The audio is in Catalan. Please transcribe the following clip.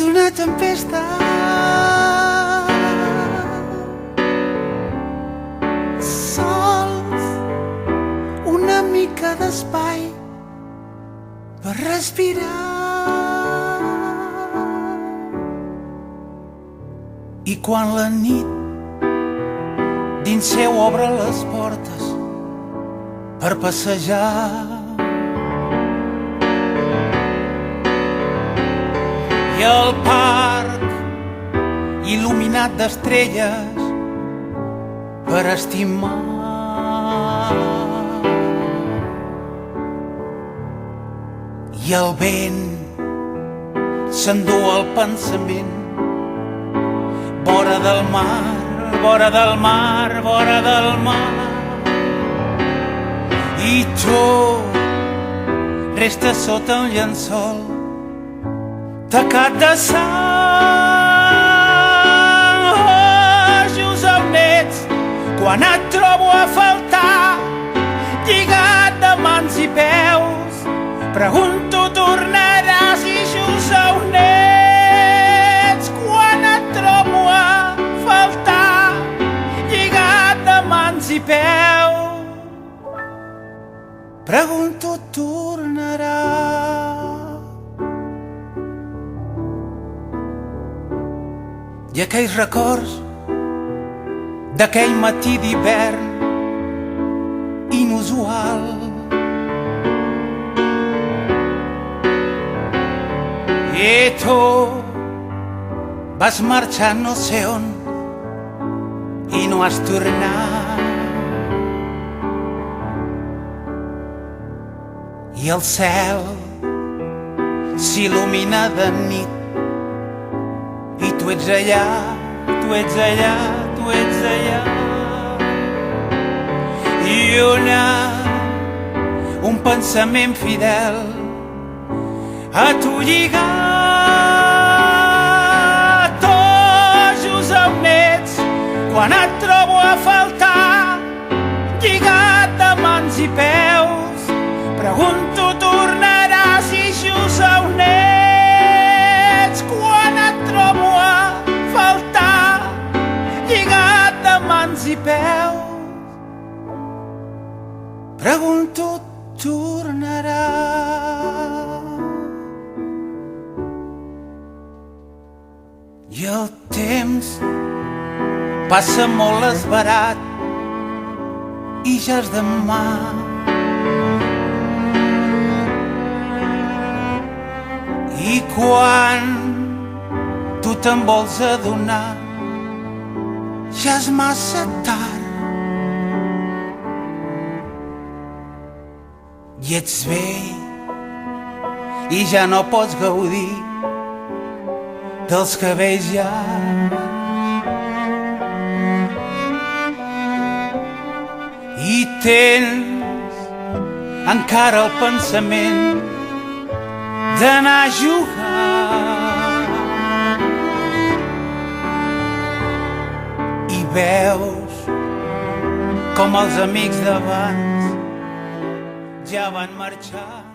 d'una tempesta. Sols una mica d'espai per respirar. I quan la nit dins seu obre les portes per passejar, i el parc il·luminat d'estrelles per estimar, i el vent s'endú el pensament vora del mar, vora del mar, vora del mar, i tu restes sota un llençol tacat de sang. Oh, just on ets quan et trobo a faltar, lligat de mans i peus, pregunto tornaràs. I just on ets quan et trobo a faltar, lligat de mans i peus, pregunto tornaràs. I aquells records d'aquell matí d'hivern inusual, i tu vas marxar no sé on i no has tornat, i el cel s'il·lumina de nit i tu ets allà, tu ets allà, tu ets allà, i un pensament fidel a tu lligat. Oh, just on ets quan et trobo a faltar, lligat de mans i peus, pregunto tornaràs. I just on ets quan et trobo a faltar, lligat de mans i peus, pregunto tornaràs. I el temps passa molt esverat i ja és demà, i quan tu te'n vols adonar ja és massa tard, i ets vell i ja no pots gaudir dels cabells llargs, i tens encara el pensament d'anar a jugar, i veus com els amics d'abans ja van marxar.